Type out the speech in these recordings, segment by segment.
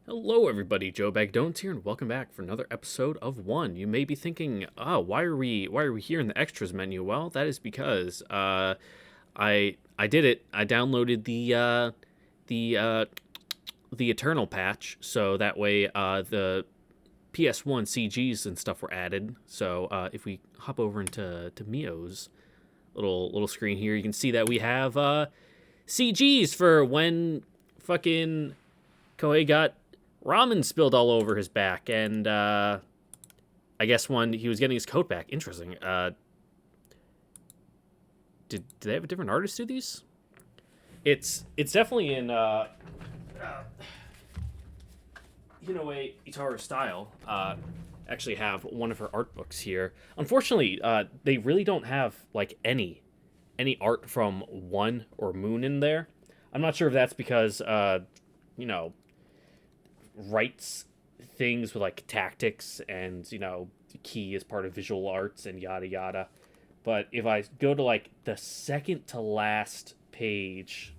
Hello, everybody. Joe Bagdones here, and welcome back for another episode of One. You may be thinking, "Oh, why are we here in the extras menu?" Well, that is because I did it. I downloaded the Eternal patch, so that way the PS1 CGs and stuff were added. So if we hop over into Mio's little screen here, you can see that we have CGs for when fucking Koei got ramen spilled all over his back, and I guess when he was getting his coat back. Interesting. Did they have a different artist do these? It's definitely in Hinoue Itaru style. Actually have one of her art books here. Unfortunately, they really don't have like any art from One or Moon in there. I'm not sure if that's because you know writes things with like tactics and key is part of visual arts and yada yada. But if I go to like the second to last page,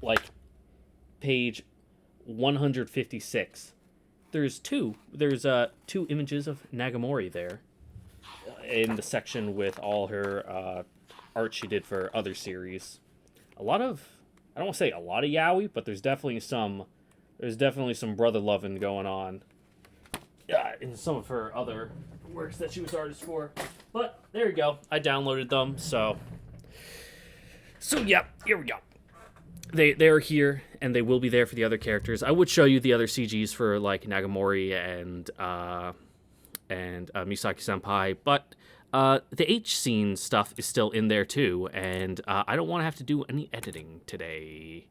like page 156, there's two images of Nagamori there in the section with all her art she did for other series. A lot of, I don't want to say a lot of yaoi, but there's definitely some brother loving going on in some of her other works that she was artist for. But there you go. I downloaded them, so yeah, here we go. They're here, and they will be there for the other characters. I would show you the other CGs for like Nagamori and Misaki Senpai, but the H scene stuff is still in there too, and I don't want to have to do any editing today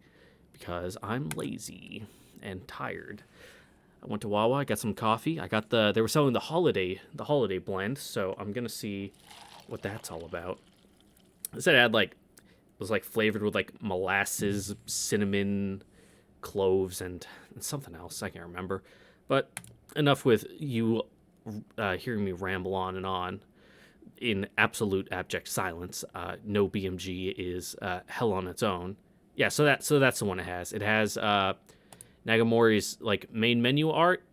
because I'm lazy and tired. I went to Wawa, I got some coffee. They were selling the holiday blend, so I'm gonna see what that's all about. It said it was flavored with like molasses, cinnamon, cloves, and something else. I can't remember. But enough with you hearing me ramble on and on in absolute abject silence. No BMG is hell on its own. Yeah, so that's the one it has. It has Nagamori's like main menu art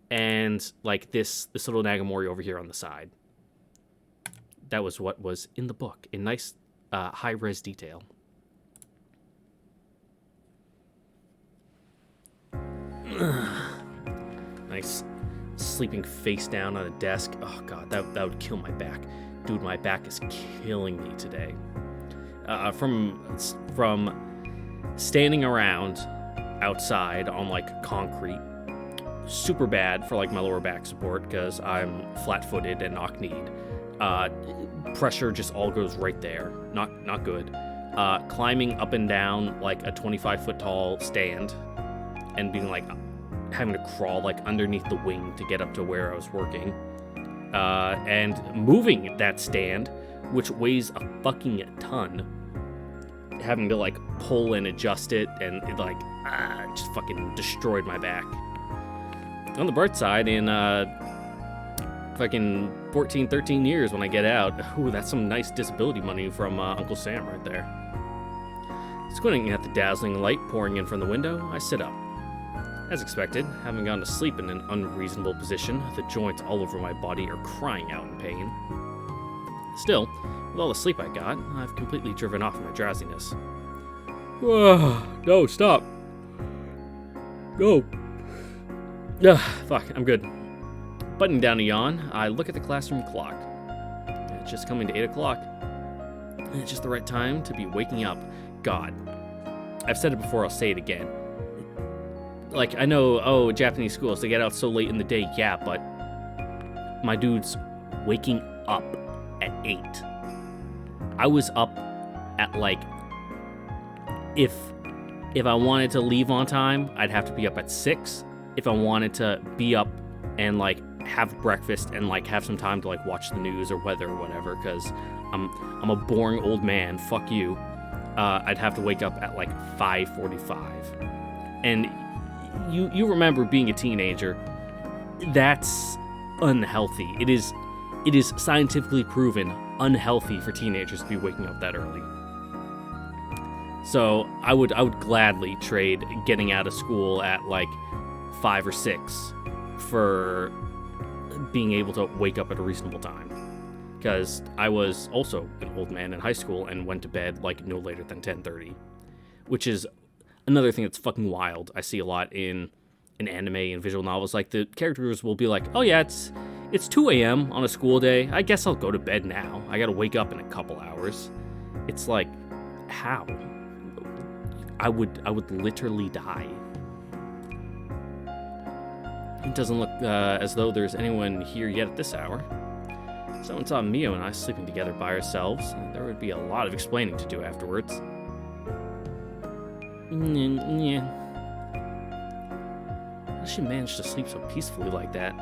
and like this little Nagamori over here on the side. That was what was in the book in nice high res detail. Nice sleeping face down on a desk. Oh god, that would kill my back. Dude, my back is killing me today. From standing around outside on like concrete, super bad for like my lower back support because I'm flat-footed and knock-kneed. Pressure just all goes right there. Not good. Climbing up and down like a 25-foot tall stand and being like having to crawl like underneath the wing to get up to where I was working. And moving that stand, which weighs a fucking ton, having to like pull and adjust it, and it like just fucking destroyed my back. On the bright side, in fucking 13 years when I get out, ooh, that's some nice disability money from Uncle Sam right there. Squinting at the dazzling light pouring in from the window, I sit up. As expected, having gone to sleep in an unreasonable position, the joints all over my body are crying out in pain. Still, with all the sleep I got, I've completely driven off my drowsiness. No, stop. Go. Fuck, I'm good. Buttoning down a yawn, I look at the classroom clock. It's just coming to 8 o'clock. And it's just the right time to be waking up. God. I've said it before, I'll say it again. Like, I know, Japanese schools, they get out so late in the day, yeah, but my dude's waking up at 8. I was up at, like, if I wanted to leave on time, I'd have to be up at 6. If I wanted to be up and, like, have breakfast and, like, have some time to, like, watch the news or weather or whatever, because I'm a boring old man, fuck you, I'd have to wake up at, like, 5:45. And you remember being a teenager, that's unhealthy. It is scientifically proven unhealthy for teenagers to be waking up that early. So I would gladly trade getting out of school at like 5 or 6 for being able to wake up at a reasonable time. Because I was also an old man in high school and went to bed like no later than 10:30, which is another thing that's fucking wild. I see a lot in anime and visual novels. Like, the characters will be like, oh yeah, it's 2 a.m. on a school day. I guess I'll go to bed now. I gotta wake up in a couple hours. It's like, how? I would literally die. It doesn't look as though there's anyone here yet at this hour. If someone saw Mio and I sleeping together by ourselves, there would be a lot of explaining to do afterwards. How does she manage to sleep so peacefully like that?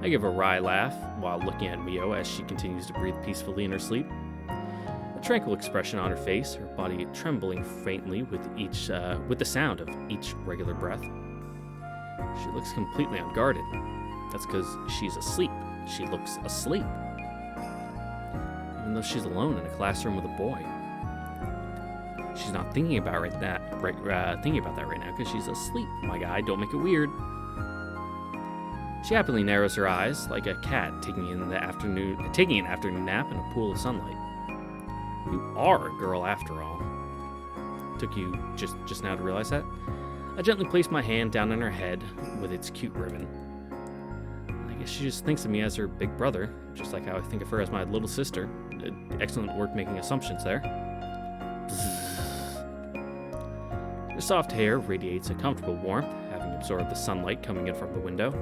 I give a wry laugh while looking at Mio as she continues to breathe peacefully in her sleep. A tranquil expression on her face, her body trembling faintly with the sound of each regular breath. She looks completely unguarded. That's because she's asleep. She looks asleep. Even though she's alone in a classroom with a boy. She's not thinking about that right now because she's asleep. My guy, don't make it weird. She happily narrows her eyes like a cat taking an afternoon nap in a pool of sunlight. You are a girl after all. Took you just now to realize that? I gently place my hand down on her head with its cute ribbon. I guess she just thinks of me as her big brother, just like how I think of her as my little sister. Excellent work making assumptions there. Her soft hair radiates a comfortable warmth, having absorbed the sunlight coming in from the window.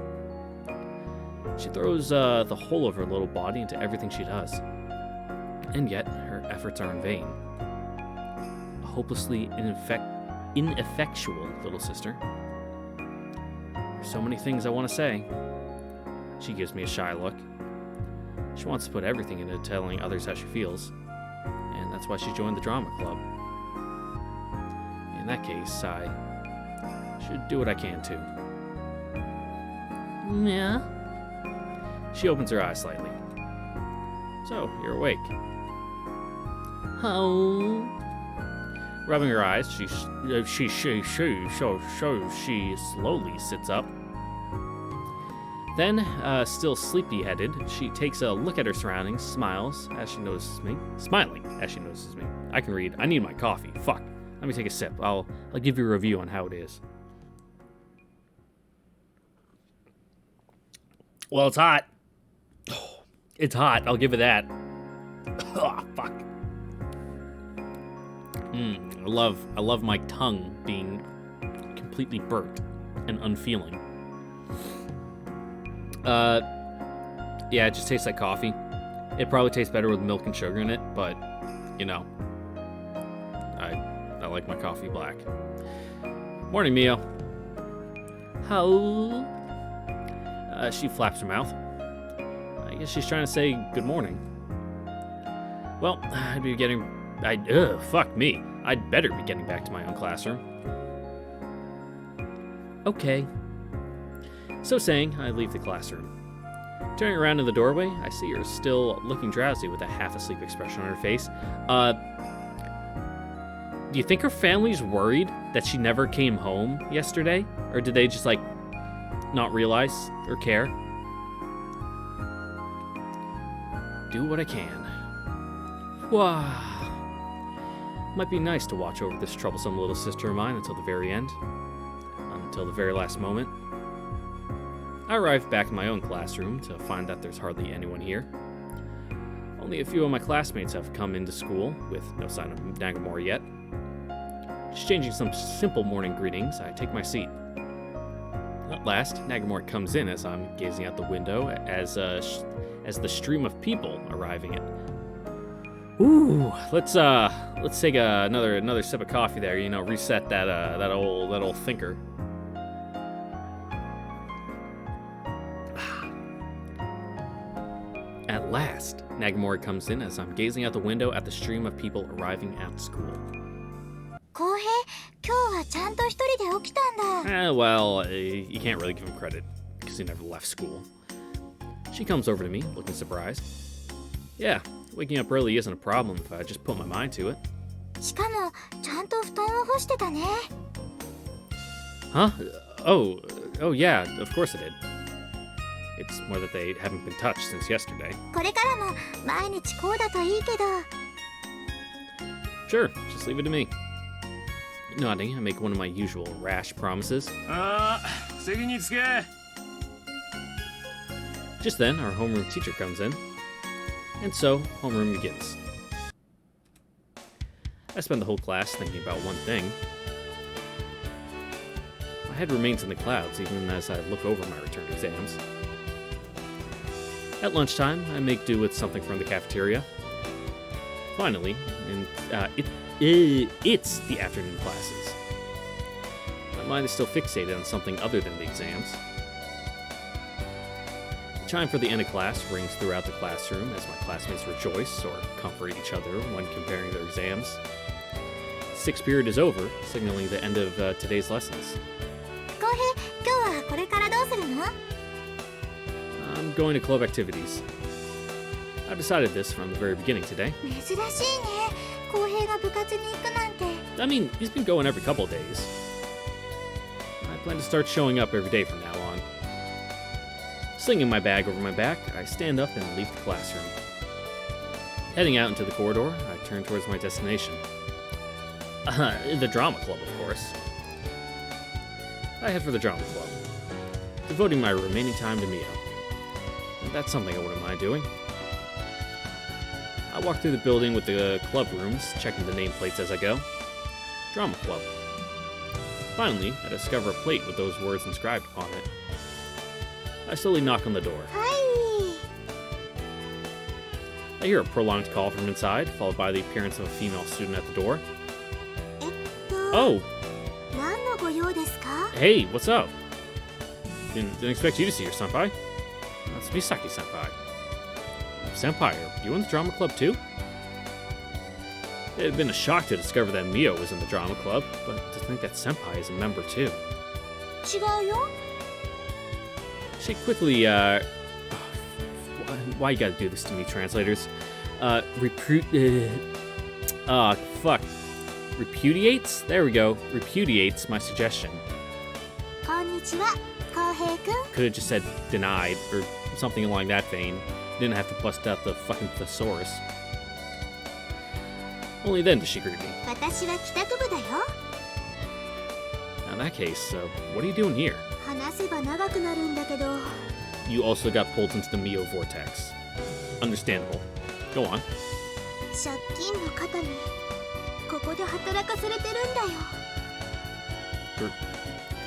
She throws the whole of her little body into everything she does. And yet, her efforts are in vain. A hopelessly ineffectual little sister. There's so many things I want to say. She gives me a shy look. She wants to put everything into telling others how she feels, and that's why she joined the drama club. In that case, I should do what I can too. Yeah? She opens her eyes slightly. So, you're awake. Oh. Rubbing her eyes, she slowly sits up. Then, still sleepy-headed, she takes a look at her surroundings, smiling as she notices me. I can read. I need my coffee. Fuck. Let me take a sip. I'll give you a review on how it is. Well, it's hot. It's hot. I'll give it that. Oh, fuck. I love my tongue being completely burnt and unfeeling. Yeah, it just tastes like coffee. It probably tastes better with milk and sugar in it, but, you know, I like my coffee black. Morning, Mio. How? She flaps her mouth. I guess she's trying to say good morning. Well, fuck me. I'd better be getting back to my own classroom. Okay. So saying, I leave the classroom. Turning around in the doorway, I see her still looking drowsy with a half-asleep expression on her face. Do you think her family's worried that she never came home yesterday? Or did they just, not realize or care? Do what I can. Wow. Might be nice to watch over this troublesome little sister of mine until the very end. Until the very last moment. I arrive back in my own classroom to find that there's hardly anyone here. Only a few of my classmates have come into school, with no sign of Nagamori yet. Exchanging some simple morning greetings, I take my seat. At last, Nagamori comes in as I'm gazing out the window as the stream of people arriving at. Ooh, let's take another sip of coffee there. Reset that old thinker. At last, Nagamori comes in as I'm gazing out the window at the stream of people arriving at school. Well, you can't really give him credit because he never left school. She comes over to me, looking surprised. Yeah, waking up early isn't a problem if I just put my mind to it. Huh? Oh, Oh yeah, of course I did. It's more that they haven't been touched since yesterday. これからも毎日こうだといいけど。 Sure, just leave it to me. Nodding, I make one of my usual rash promises. Just then, our homeroom teacher comes in. And so, homeroom begins. I spend the whole class thinking about one thing. My head remains in the clouds even as I look over my return exams. At lunchtime, I make do with something from the cafeteria. Finally, it's the afternoon classes. My mind is still fixated on something other than the exams. The chime for the end of class rings throughout the classroom as my classmates rejoice or comfort each other when comparing their exams. Sixth period is over, signaling the end of today's lessons. 浩平、今日はこれからどうするの？ I'm going to club activities. I've decided this from the very beginning today. 珍しいね。浩平が部活に行くなんて。 I mean, he's been going every couple of days. I plan to start showing up every day from now on. Slinging my bag over my back, I stand up and leave the classroom. Heading out into the corridor, I turn towards my destination. The drama club, of course. I head for the drama club, devoting my remaining time to Mio. That's something I wouldn't mind doing. I walk through the building with the club rooms, checking the nameplates as I go. Drama club. Finally, I discover a plate with those words inscribed upon it. I slowly knock on the door. Hi. I hear a prolonged call from inside, followed by the appearance of a female student at the door. Oh! 何のご用ですか? Hey, what's up? Didn't expect you to see your senpai. That's Misaki senpai. Senpai, are you in the drama club too? It had been a shock to discover that Mio was in the drama club, but to think that senpai is a member too. 違うよ. She quickly, why you gotta do this to me, translators? Repudiates? There we go. Repudiates my suggestion. こんにちは、浩平くん. Could have just said denied, or something along that vein. Didn't have to bust out the fucking thesaurus. Only then does she greet me. 私は帰宅部だよ. In that case, what are you doing here? 話せば長くなるんだけど. You also got pulled into the Mio vortex. Understandable. Go on. 借金の肩にここで働かされてるんだよ.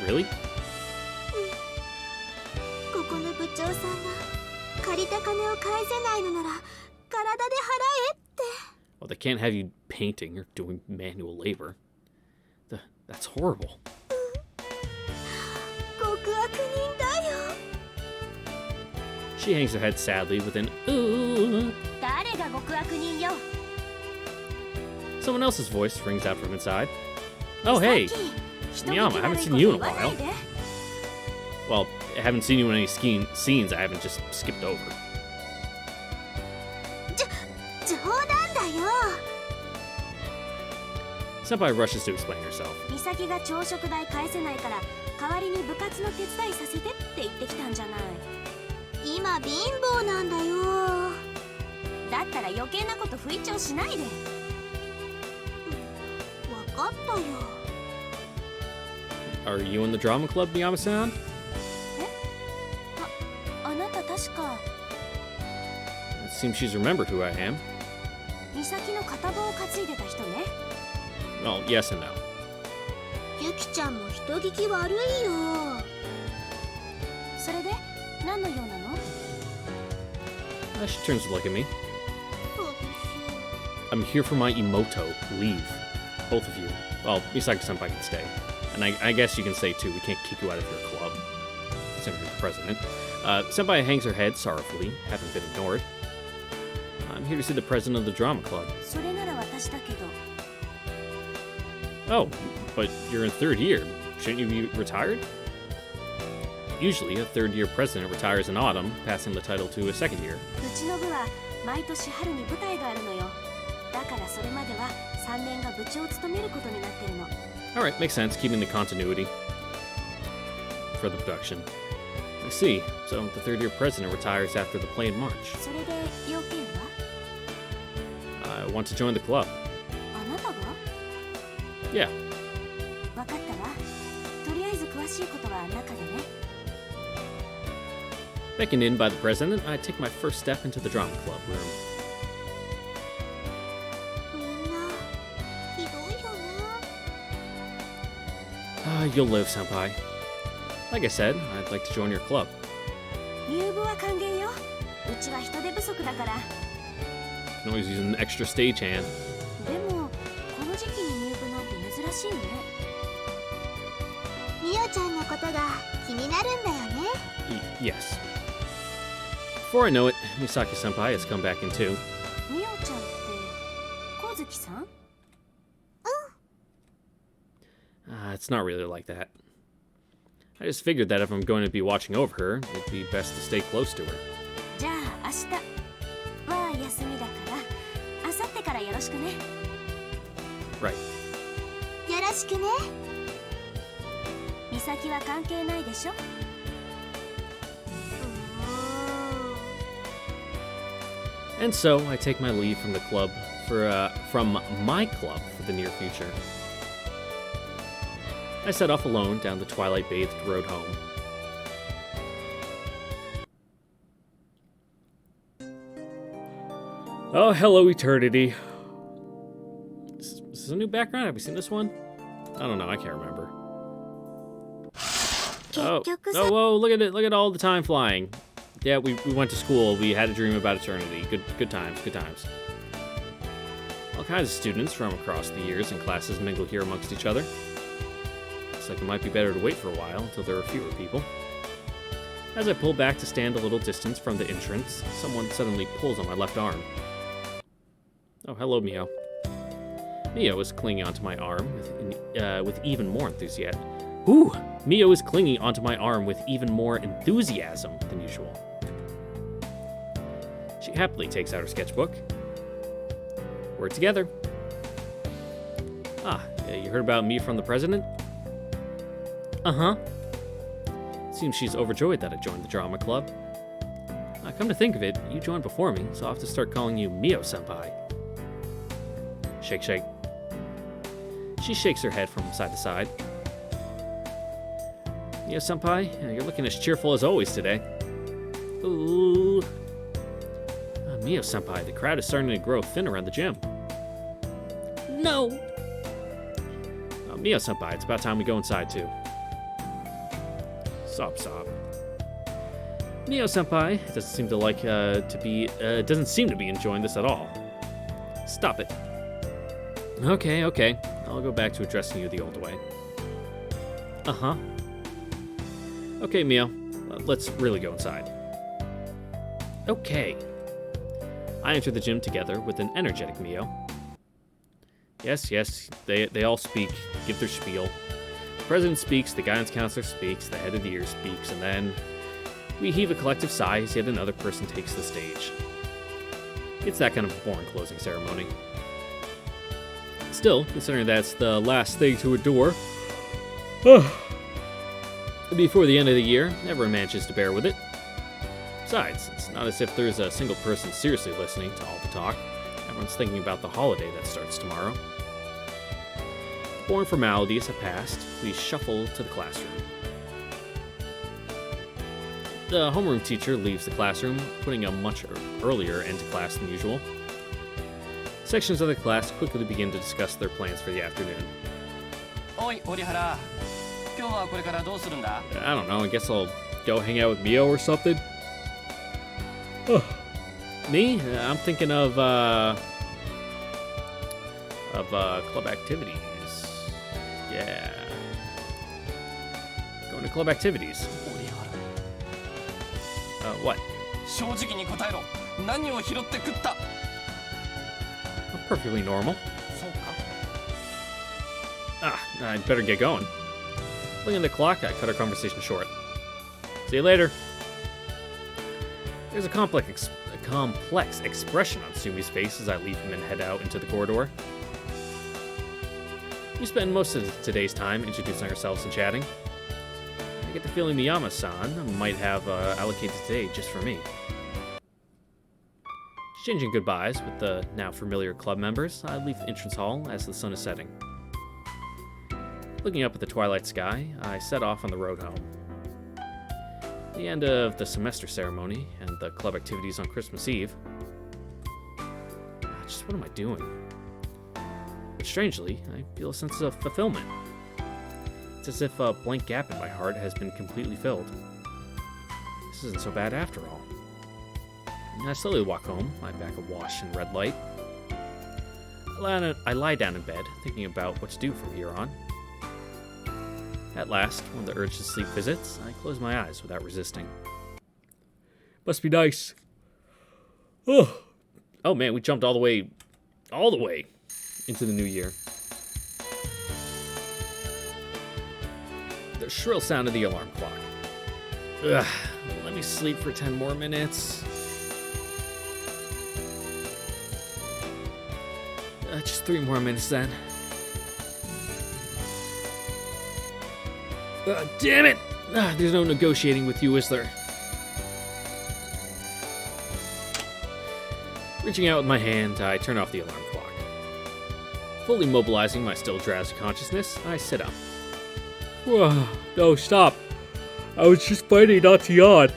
Really? ここの部長さんが借りた金を返せないのなら体で払えって. Well, they can't have you painting or doing manual labor. That's horrible. 極悪人だよ. She hangs her head sadly with an ooh. 誰が極悪人よ? Someone else's voice rings out from inside. Oh, hey! Miyama, I haven't seen you in a while. Well, I haven't seen you in any scenes I haven't just skipped over. 冗談だよ. Senpai rushes to explain herself. 美咲が朝食代返せないから代わりに部活の手伝いさせてって言ってきたんじゃない。今貧乏なんだよ。だったら余計なこと吹聴しないで。わかったよ。Are you in the drama club, Miyama-san? あなた確か。 It seems she's remembered who I am. 美咲の片棒を担いでた人ね。Well, yes and no. ゆきちゃんも人聞き悪いよ。それで何の用なの? She turns to look at me. I'm here for my Emoto. Leave. Both of you. Well, Misaki-senpai can stay. And I guess you can stay too. We can't kick you out of your club. Considering the president. Senpai hangs her head sorrowfully, having been ignored. I'm here to see the president of the drama club. それなら私だけど。 Oh, but you're in third year. Shouldn't you be retired? Usually, a third-year president retires in autumn, passing the title to a second year. うちの部は毎年春に舞台があるのよ。だからそれまでは3年が部長を務めることになってるの。 Alright, makes sense, keeping the continuity. for the production. I see. So the third-year president retires after the play in March. それで要件は I want to join the club. あなたが Yeah. 分かったわとりあえず詳しいことは中でね Beckoned in by the president, I take my first step into the drama club room. みんなひどいよね You'll live, senpai. Like I said, I'd like to join your club. 入部は歓迎ようちは人手不足だから Can always use an extra stagehand. でもこの時期に入部なんて珍しいねみおちゃんのことが気になるんだよね Yes. Before I know it, Misaki senpai has come back in too. みおちゃんって小月さん It's not really like that. I just figured that if I'm going to be watching over her, it'd be best to stay close to her. じゃあ明日は休みだから明後日からよろしくね Right. よろしくね美咲は関係ないでしょ And so I take my leave from the club from my club for the near future. I set off alone down the twilight-bathed road home. Oh, hello, eternity. Is this a new background? Have you seen this one? I don't know. I can't remember. Oh, whoa! Look at it! Look at all the time flying. Yeah, we went to school. We had a dream about eternity. Good times. Good times. All kinds of students from across the years and classes mingle here amongst each other. Looks like it might be better to wait for a while until there are fewer people. As I pull back to stand a little distance from the entrance, someone suddenly pulls on my left arm. Oh, hello, Mio. Mio is clinging onto my arm with even more enthusiasm. Ooh! Mio is clinging onto my arm with even more enthusiasm than usual. She happily takes out her sketchbook. We're together. Ah, you heard about me from the president? Uh-huh. Seems she's overjoyed that I joined the drama club. Come to think of it, you joined before me, so I'll have to start calling you Mio-senpai. Shake, shake. She shakes her head from side to side. Mio-senpai, you're looking as cheerful as always today. Ooh. Mio-senpai, the crowd is starting to grow thin around the gym. No! Mio-senpai, it's about time we go inside too. Sob. Mio-senpai doesn't seem to be enjoying this at all. Stop it. Okay. I'll go back to addressing you the old way. Uh-huh. Okay, Mio. Let's really go inside. Okay. I enter the gym together with an energetic Mio. Yes, they all speak, give their spiel. The president speaks, the guidance counselor speaks, the head of the year speaks, and then we heave a collective sigh as yet another person takes the stage. It's that kind of a boring closing ceremony. Still, considering that's the last thing to endure, before the end of the year, everyone manages to bear with it. Besides, it's not as if there's a single person seriously listening to all the talk. Everyone's thinking about the holiday that starts tomorrow. Boring formalities have passed. We shuffle to the classroom. The homeroom teacher leaves the classroom, putting a much earlier end to class than usual. Sections of the class quickly begin to discuss their plans for the afternoon. Oi, Orihara. 今日はこれからどうするんだ? I don't know, I guess I'll go hang out with Mio or something. Me? I'm thinking of club activities. Yeah. Going to club activities. What? 正直に答えろ。何を拾って食った? Perfectly normal. そうか? I'd better get going. Looking at the clock, I cut our conversation short. See you later. There's a complex expression on Sumi's face as I leave him and head out into the corridor. We spend most of today's time introducing ourselves and chatting. get the feeling Miyama-san might have allocated today just for me. Exchanging goodbyes with the now familiar club members, I leave the entrance hall as the sun is setting. Looking up at the twilight sky, I set off on the road home. The end of the semester ceremony and the club activities on Christmas Eve. Just what am I doing? But strangely, I feel a sense of fulfillment. It's as if a blank gap in my heart has been completely filled. This isn't so bad after all. I slowly walk home, my back awash in red light. I lie down in bed, thinking about what to do from here on. At last, when the urge to sleep visits, I close my eyes without resisting. Must be nice. Oh man, we jumped all the way into the new year. The shrill sound of the alarm clock. Ugh, let me sleep for 10 more minutes. Just 3 more minutes then. Damn it! There's no negotiating with you, is there? Reaching out with my hand, I turn off the alarm clock. Fully mobilizing my still drowsy consciousness, I sit up. Whoa, no, stop. I was just fighting not to yawn.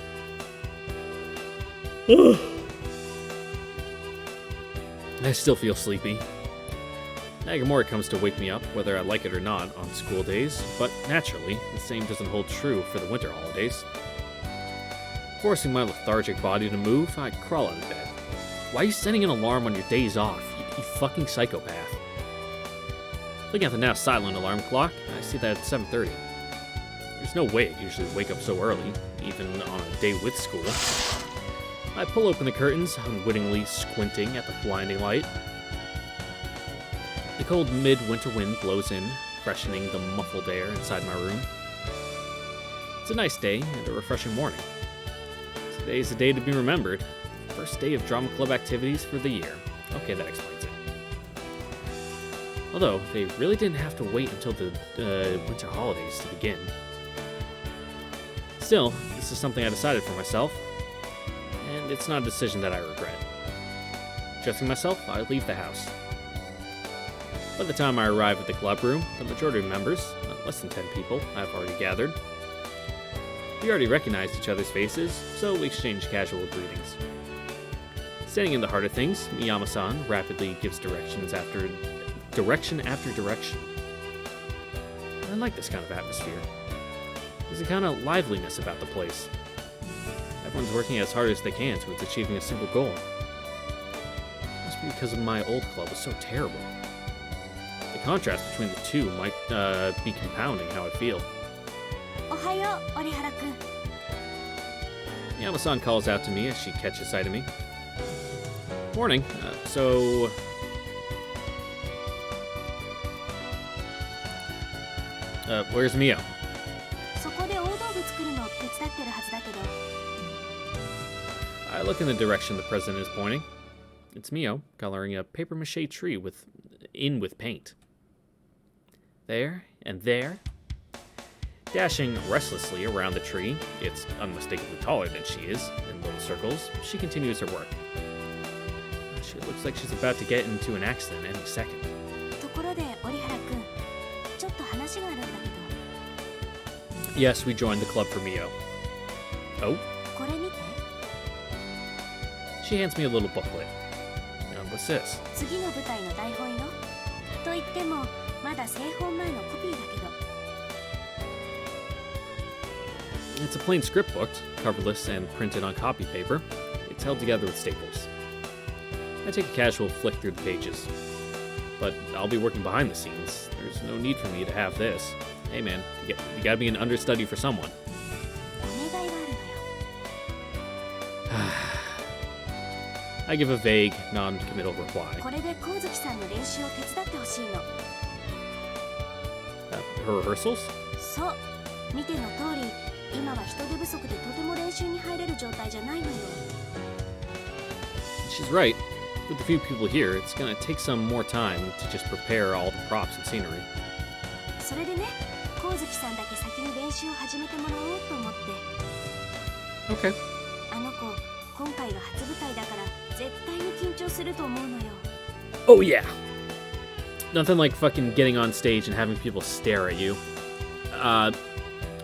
I still feel sleepy. Nagamori comes to wake me up, whether I like it or not, on school days, but naturally, the same doesn't hold true for the winter holidays. Forcing my lethargic body to move, I crawl out of bed. Why are you setting an alarm on your days off, you fucking psychopath? Looking at the now silent alarm clock, I see that it's 7:30. There's no way I usually wake up so early, even on a day with school. I pull open the curtains, unwittingly squinting at the blinding light. The cold mid-winter wind blows in, freshening the muffled air inside my room. It's a nice day and a refreshing morning. Today is a day to be remembered. First day of drama club activities for the year. Okay, that explains it. Although, they really didn't have to wait until the winter holidays to begin. Still, this is something I decided for myself, and it's not a decision that I regret. Dressing myself, I leave the house. By the time I arrive at the club room, the majority of members, less than 10 people, have already gathered. We already recognized each other's faces, so we exchange casual greetings. Standing in the heart of things, Miyama-san rapidly gives direction after direction. I like this kind of atmosphere. There's a kind of liveliness about the place. Everyone's working as hard as they can towards achieving a single goal. It must be because my old club was so terrible. The contrast between the two might be compounding how I feel. Ohayo, Orihara-kun. Miyama-san calls out to me as she catches sight of me. Morning. Where's Mio? そこで大道具作るのを手伝ってるはずだけど。 I look in the direction the president is pointing. It's Mio, coloring a papier-mâché tree with paint. There and there. Dashing restlessly around the tree, it's unmistakably taller than she is, in little circles, she continues her work. She looks like she's about to get into an accident any second. ところで、Orihara-kun、ちょっと話があるんだけど。 Yes, we joined the club for Mio. Oh? これ見て。 She hands me a little booklet. What's this? 次の舞台の台本よ。と言っても、まだ製本前のコピーだけど。 It's a plain script book, coverless and printed on copy paper. It's held together with staples. I take a casual flick through the pages. But I'll be working behind the scenes. There's no need for me to have this. Hey man, you gotta be an understudy for someone. お願いがあるのよ。 I give a vague, non-committal reply. これで光月さんの練習を手伝ってほしいの。 Her rehearsals? そう。見ての通り、今は人手不足でとても練習に入れる状態じゃないのよ。 She's right. With the few people here, it's gonna take some more time to just prepare all the props and scenery. それでね、光月崎さんだけ先に練習を始めてもらおうと思って。 Okay. あの子今回が初舞台だから絶対に緊張すると思うのよ。 Oh yeah. Nothing like fucking getting on stage and having people stare at you.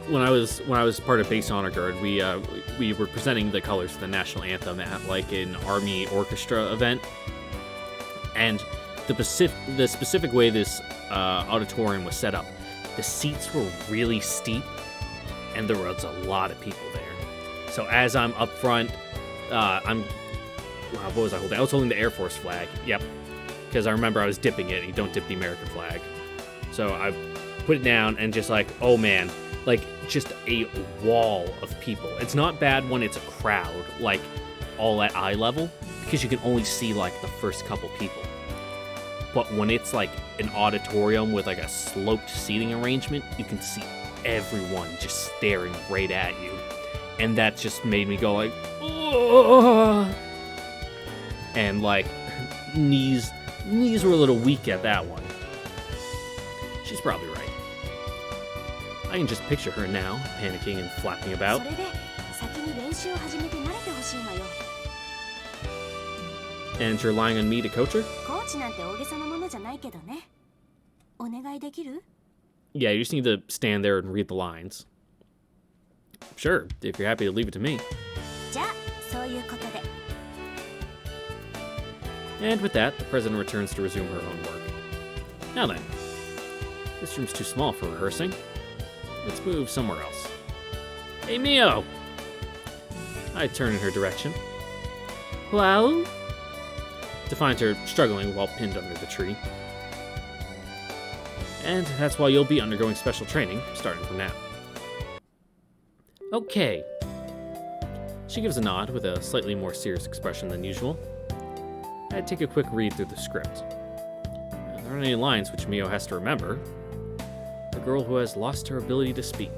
When I was part of Base Honor Guard, we were presenting the colors of the national anthem at like an army orchestra event, and the specific way this auditorium was set up, the seats were really steep, and there was a lot of people there. So as I'm up front, what was I holding? I was holding the Air Force flag. Yep, because I remember I was dipping it. You don't dip the American flag. So I put it down and just like, oh man, like just a wall of people. It's not bad when it's a crowd, like all at eye level, because you can only see like the first couple people. But when it's like an auditorium with like a sloped seating arrangement, you can see everyone just staring right at you. And that just made me go like, oh! And like knees were a little weak at that one. She's probably right. I can just picture her now, panicking and flapping about. それで先に練習を始めて慣れてほしいのよ。 And you're relying on me to coach her? コーチなんて大げさなものじゃないけどね。お願いできる？ Yeah, you just need to stand there and read the lines. Sure, if you're happy to leave it to me. じゃあそういうことで。 And with that, the president returns to resume her own work. Now then, this room's too small for rehearsing. Let's move somewhere else. Hey, Mio! I turn in her direction. Well? To find her struggling while pinned under the tree. And that's why you'll be undergoing special training, starting from now. Okay. She gives a nod with a slightly more serious expression than usual. I take a quick read through the script. There aren't any lines which Mio has to remember. A girl who has lost her ability to speak.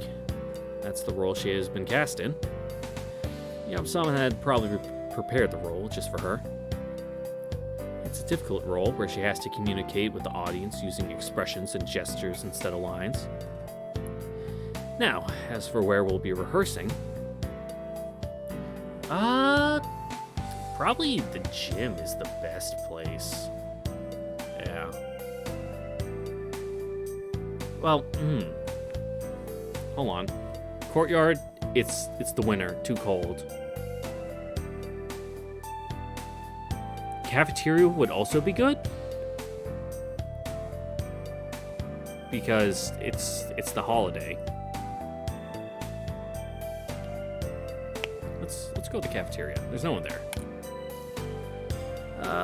That's the role she has been cast in. Yam-sama had probably prepared the role just for her. It's a difficult role where she has to communicate with the audience using expressions and gestures instead of lines. Now, as for where we'll be rehearsing... Probably the gym is the best place. Yeah. Well, hold on. Courtyard, it's the winter, too cold. Cafeteria would also be good? Because it's the holiday. Let's go to the cafeteria. There's no one there.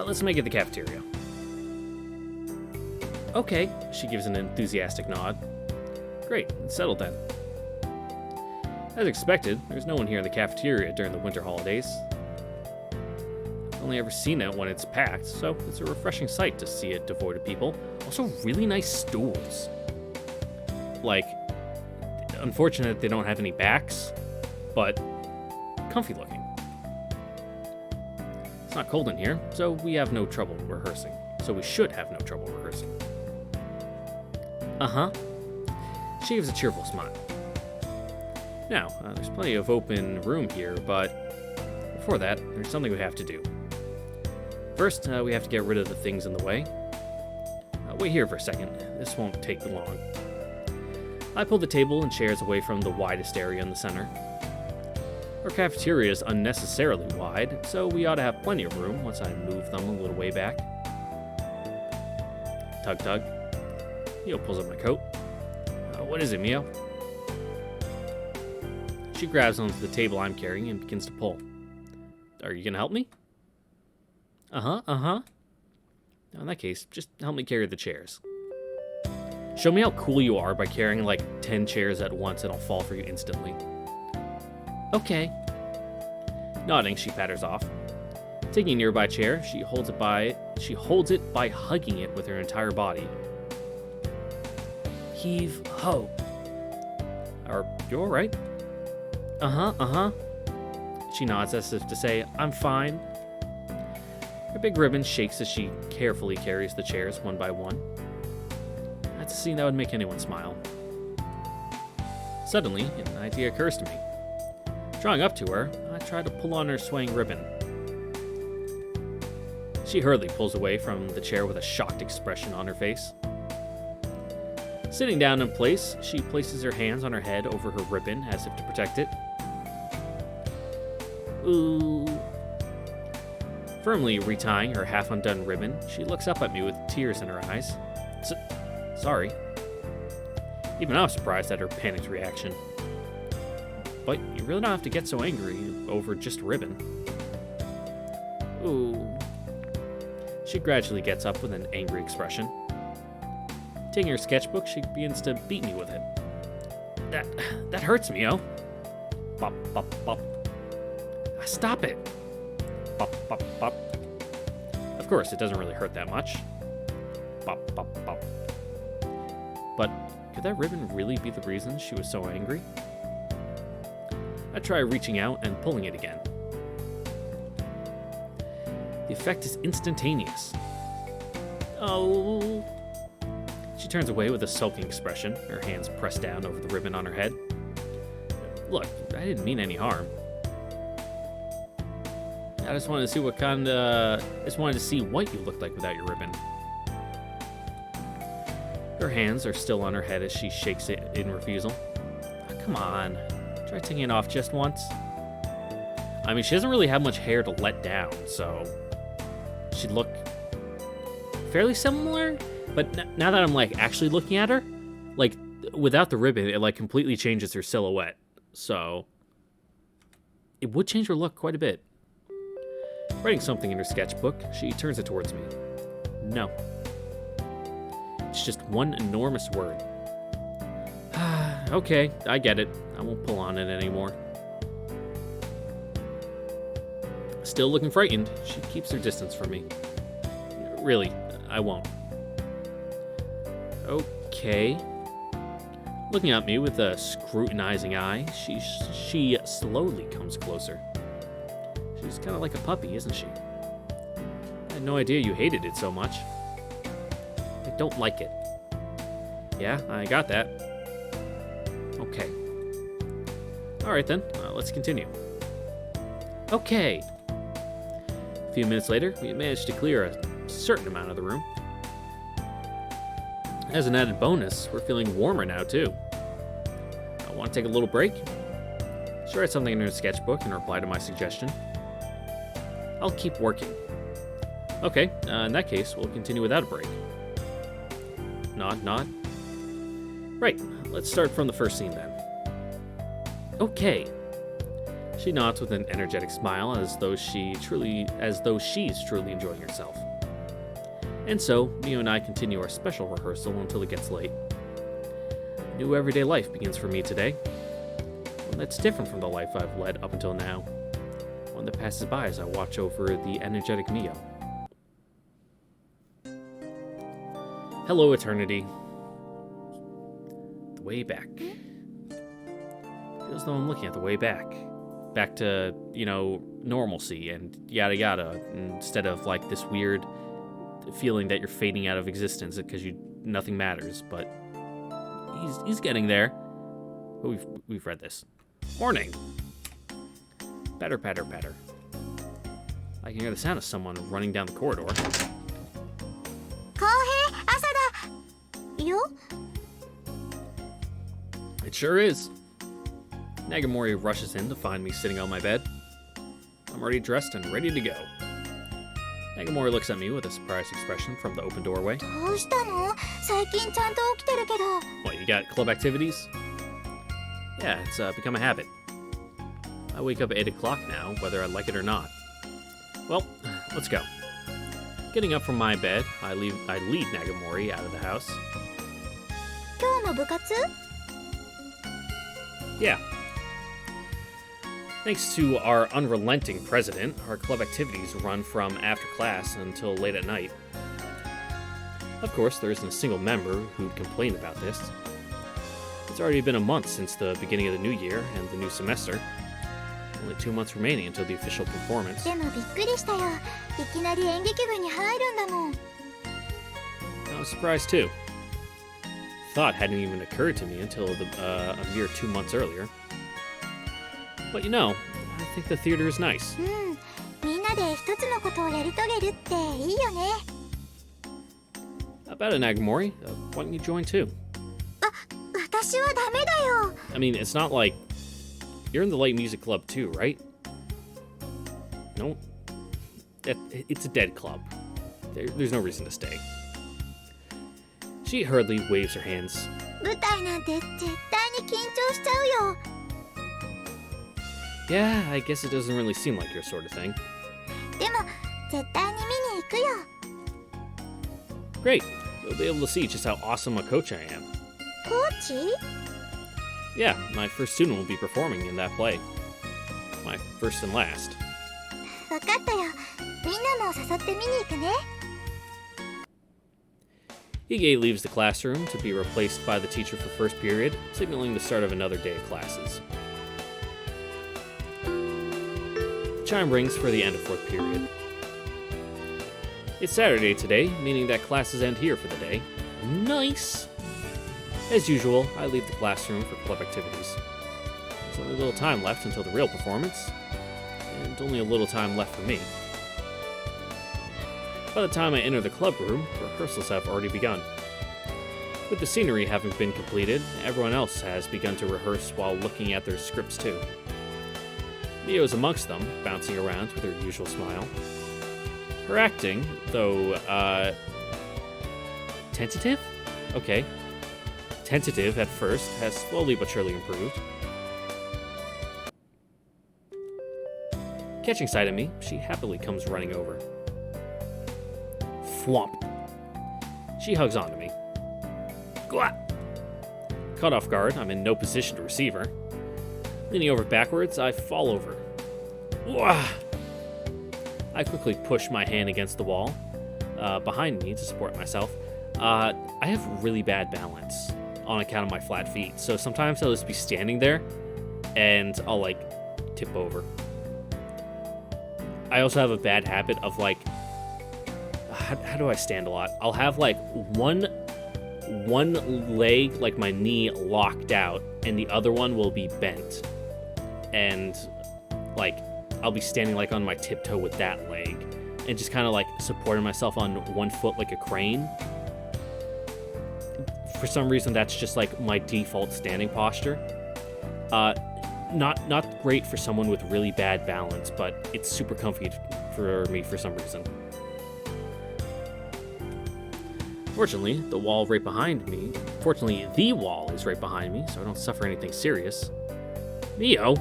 Let's make it the cafeteria. Okay, she gives an enthusiastic nod. Great, it's settled then. As expected, there's no one here in the cafeteria during the winter holidays. I've only ever seen it when it's packed, so it's a refreshing sight to see it devoid of people. Also, really nice stools. Like, unfortunate they don't have any backs, but comfy looking. It's not cold in here, so we have no trouble rehearsing. So we should have no trouble rehearsing. Uh-huh. She gives a cheerful smile. Now, there's plenty of open room here, but before that, there's something we have to do. First, we have to get rid of the things in the way. Wait here for a second. This won't take long. I pull the table and chairs away from the widest area in the center. Our cafeteria is unnecessarily wide, so we ought to have plenty of room once I move them a little way back. Tug tug. Mio pulls up my coat. What is it, Mio? She grabs onto the table I'm carrying and begins to pull. Are you gonna help me? Uh-huh. In that case, just help me carry the chairs. Show me how cool you are by carrying like 10 chairs at once and I'll fall for you instantly. Okay. Nodding, she patters off. Taking a nearby chair, she holds it by hugging it with her entire body. Heave ho. Are you alright? Uh-huh. She nods as if to say, I'm fine. Her big ribbon shakes as she carefully carries the chairs one by one. That's a scene that would make anyone smile. Suddenly, an idea occurs to me. Drawing up to her, I try to pull on her swaying ribbon. She hurriedly pulls away from the chair with a shocked expression on her face. Sitting down in place, she places her hands on her head over her ribbon as if to protect it. Ooh. Firmly retying her half-undone ribbon, she looks up at me with tears in her eyes. Sorry. Even I was surprised at her panicked reaction. But you really don't have to get so angry over just a ribbon. Ooh. She gradually gets up with an angry expression. Taking her sketchbook, she begins to beat me with it. That hurts, Mio. Bop, bop, bop. Stop it. Bop, bop, bop. Of course, it doesn't really hurt that much. Bop, bop, bop. But could that ribbon really be the reason she was so angry? I try reaching out and pulling it again. The effect is instantaneous. Oh. She turns away with a sulking expression, her hands pressed down over the ribbon on her head. Look, I didn't mean any harm. I just wanted to see what you looked like without your ribbon. Her hands are still on her head as she shakes it in refusal. Oh, come on, try taking it off just once. I mean, she doesn't really have much hair to let down, so she'd look fairly similar. But now that I'm like actually looking at her, like without the ribbon, it like completely changes her silhouette. So it would change her look quite a bit. Writing something in her sketchbook, she turns it towards me. No. It's just one enormous word. Okay, I get it. I won't pull on it anymore. Still looking frightened, she keeps her distance from me. Really, I won't. Okay. Looking at me with a scrutinizing eye, she slowly comes closer. She's kind of like a puppy, isn't she? I had no idea you hated it so much. I don't like it. Yeah, I got that. Okay. Alright then, let's continue. Okay. A few minutes later, we managed to clear a certain amount of the room. As an added bonus, we're feeling warmer now too. I want to take a little break. She writes something in her sketchbook in reply to my suggestion. I'll keep working. Okay, in that case, we'll continue without a break. Nod, nod. Right, let's start from the first scene then. Okay. She nods with an energetic smile as though she's truly enjoying herself. And so, Mio and I continue our special rehearsal until it gets late. A new everyday life begins for me today. One that's different from the life I've led up until now. One that passes by as I watch over the energetic Mio. Hello, Eternity. The way back. Feels though I'm looking at the way back. Back to, normalcy and yada yada, instead of like this weird feeling that you're fading out of existence because nothing matters. But he's getting there. But we've read this. Morning. Patter, patter, patter. I can hear the sound of someone running down the corridor. Kohei, asa da. You? It sure is. Nagamori rushes in to find me sitting on my bed. I'm already dressed and ready to go. Nagamori looks at me with a surprised expression from the open doorway. どうしたの？最近ちゃんと起きてるけど。 What, you got club activities? Yeah, it's become a habit. I wake up at 8 o'clock now, whether I like it or not. Well, let's go. Getting up from my bed, I lead Nagamori out of the house. 今日も部活？ Yeah. Thanks to our unrelenting president, our club activities run from after class until late at night. Of course, there isn't a single member who'd complain about this. It's already been a month since the beginning of the new year and the new semester. Only 2 months remaining until the official performance. でもびっくりしたよ。いきなり演劇部に入るんだもん。I was surprised too. thought hadn't even occurred to me until a mere 2 months earlier. But you know, I think the theater is nice. みんなで一つのことをやり遂げるっていいよね。 About it, Nagamori. Why don't you join too? 私はダメだよ。 I mean, it's not like you're in the light music club too, right? No, it's a dead club. There's no reason to stay. She hurriedly waves her hands. 舞台なんて絶対に緊張しちゃうよ。 Yeah, I guess it doesn't really seem like your sort of thing. でも絶対に見に行くよ。 Great. You'll be able to see just how awesome a coach I am. コーチ？ Yeah, my first student will be performing in that play. My first and last. わかったよ。みんなも誘って見に行くね。 Hige leaves the classroom to be replaced by the teacher for first period, signaling the start of another day of classes. The chime rings for the end of fourth period. It's Saturday today, meaning that classes end here for the day. Nice! As usual, I leave the classroom for club activities. There's only a little time left until the real performance, and only a little time left for me. By the time I enter the club room, rehearsals have already begun. With the scenery having been completed, everyone else has begun to rehearse while looking at their scripts too. Mio is amongst them, bouncing around with her usual smile. Her acting, though, tentative? Okay. Tentative at first, has slowly but surely improved. Catching sight of me, she happily comes running over. Thwomp. She hugs onto me. Gwah! Caught off guard, I'm in no position to receive her. Leaning over backwards, I fall over. Wah! I quickly push my hand against the wall behind me to support myself. I have really bad balance on account of my flat feet, so sometimes I'll just be standing there and I'll like tip over. I also have a bad habit of like, how do I stand a lot? I'll have like one leg, like my knee, locked out, and the other one will be bent. And like I'll be standing like on my tiptoe with that leg and just kind of like supporting myself on one foot like a crane. For some reason, that's just like my default standing posture. Not great for someone with really bad balance, but it's super comfy for me for some reason. Fortunately, the wall is right behind me, so I don't suffer anything serious. Mio!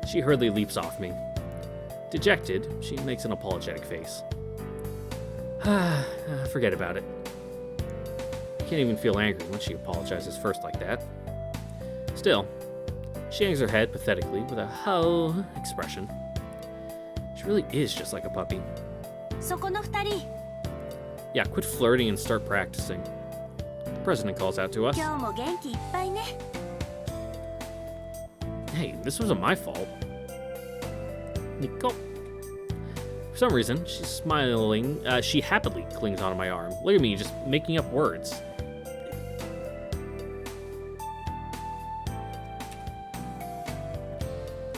She hurriedly leaps off me. Dejected, she makes an apologetic face. Forget about it. I can't even feel angry when she apologizes first like that. Still, she hangs her head pathetically with a "ho" expression. She really is just like a puppy. そこの二人、 Yeah, quit flirting and start practicing. The president calls out to us. 今日も元気いっぱいね。 Hey, this wasn't my fault. Nico. For some reason, she's smiling. She happily clings onto my arm. Look at me, just making up words.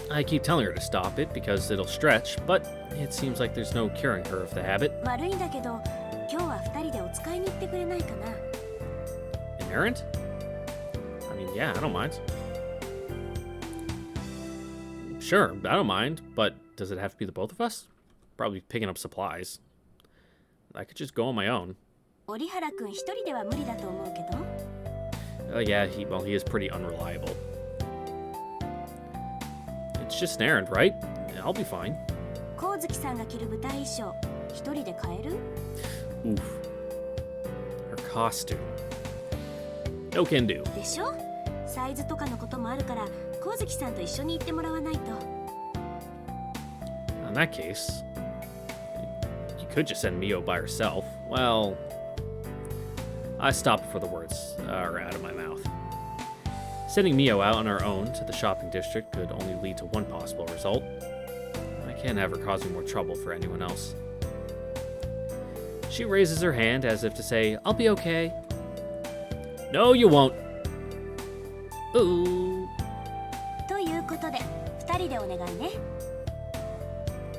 I keep telling her to stop it because it'll stretch, but it seems like there's no curing her of the habit. 悪いんだけど、今日は二人でお使いに行ってくれないかな。 An errand? I mean, yeah, I don't mind. Sure, I don't mind, but does it have to be the both of us? Probably picking up supplies. I could just go on my own. 折原くん一人では無理だと思うけど。Yeah, he is pretty unreliable. It's just an errand, right? I'll be fine. 光月さんが着る舞台衣装、一人で買える？ Oof. Her costume. No can do. でしょ？サイズとかのこともあるから、光月さんと一緒に行ってもらわないと。In that case, you could just send Mio by herself. Well, I stopped before the words are out of my mouth. Sending Mio out on her own to the shopping district could only lead to one possible result. I can't have her causing more trouble for anyone else. She raises her hand as if to say, I'll be okay. No, you won't. Ooh. ということで2人でお願いね。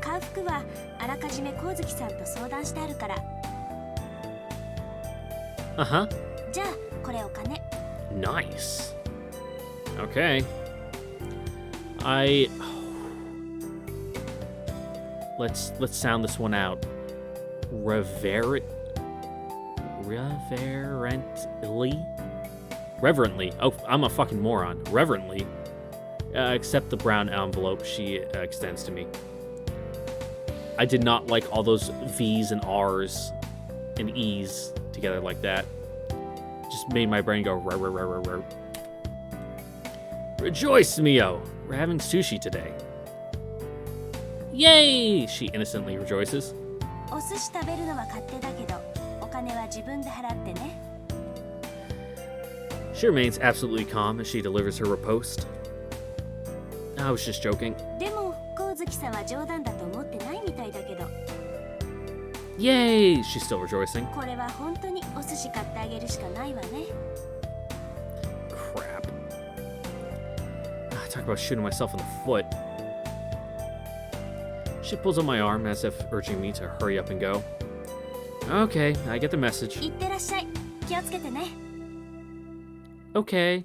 買う服はあらかじめ光月さんと相談してあるから。Uh-huh. じゃあこれお金。Nice. Okay. Let's sound this one out. Reverently. Oh, I'm a fucking moron. Reverently. Accept the brown envelope she extends to me. I did not like all those V's and R's and E's together like that. Just made my brain go row. Rejoice, Mio! We're having sushi today. Yay! She innocently rejoices. お寿司食べるのは勝手だけど、お金は自分で払ってね。She remains absolutely calm as she delivers her riposte. I was just joking. でも光月さんは冗談だと思ってないみたいだけど。Yay! She's still rejoicing. これは本当にお寿司買ってあげるしかないわね。Crap. Talk about shooting myself in the foot. She pulls on my arm as if urging me to hurry up and go. Okay, I get the message. いってらっしゃい。気をつけてね。Okay.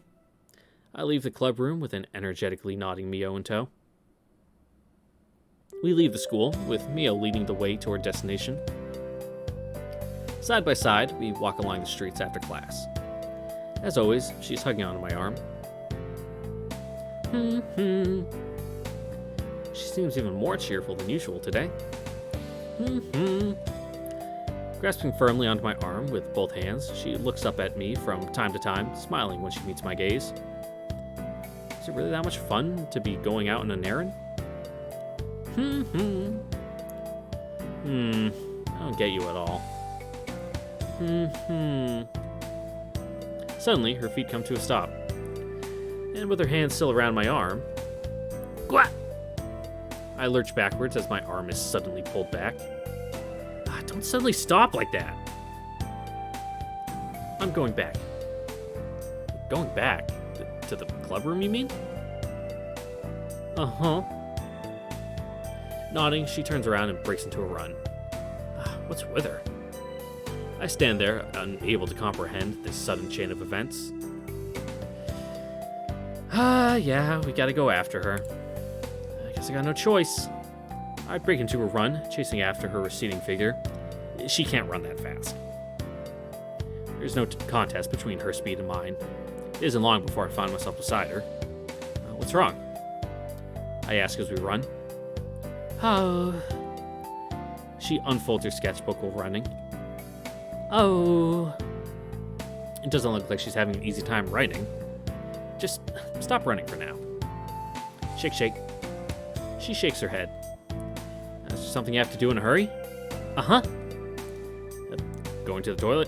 I leave the club room with an energetically nodding Mio in tow. We leave the school, with Mio leading the way to our destination. Side by side, we walk along the streets after class. As always, she's hugging onto my arm. She seems even more cheerful than usual today. Grasping firmly onto my arm with both hands, she looks up at me from time to time, smiling when she meets my gaze. Is it really that much fun to be going out on an errand? I don't get you at all. Suddenly, her feet come to a stop. And with her hand still around my arm, Gwah! I lurch backwards as my arm is suddenly pulled back. Don't suddenly stop like that. I'm going back. Going back? To the club room, you mean? Uh-huh. Nodding, she turns around and breaks into a run. What's with her? I stand there, unable to comprehend this sudden chain of events. Yeah, we gotta go after her. I guess I got no choice. I break into a run, chasing after her receding figure. She can't run that fast. There's no contest between her speed and mine. It isn't long before I find myself beside her. What's wrong? I ask as we run. Oh. She unfolds her sketchbook while running. Oh. It doesn't look like she's having an easy time writing. Just stop running for now. Shake, shake. She shakes her head. Is there something you have to do in a hurry? Uh-huh. Going to the toilet?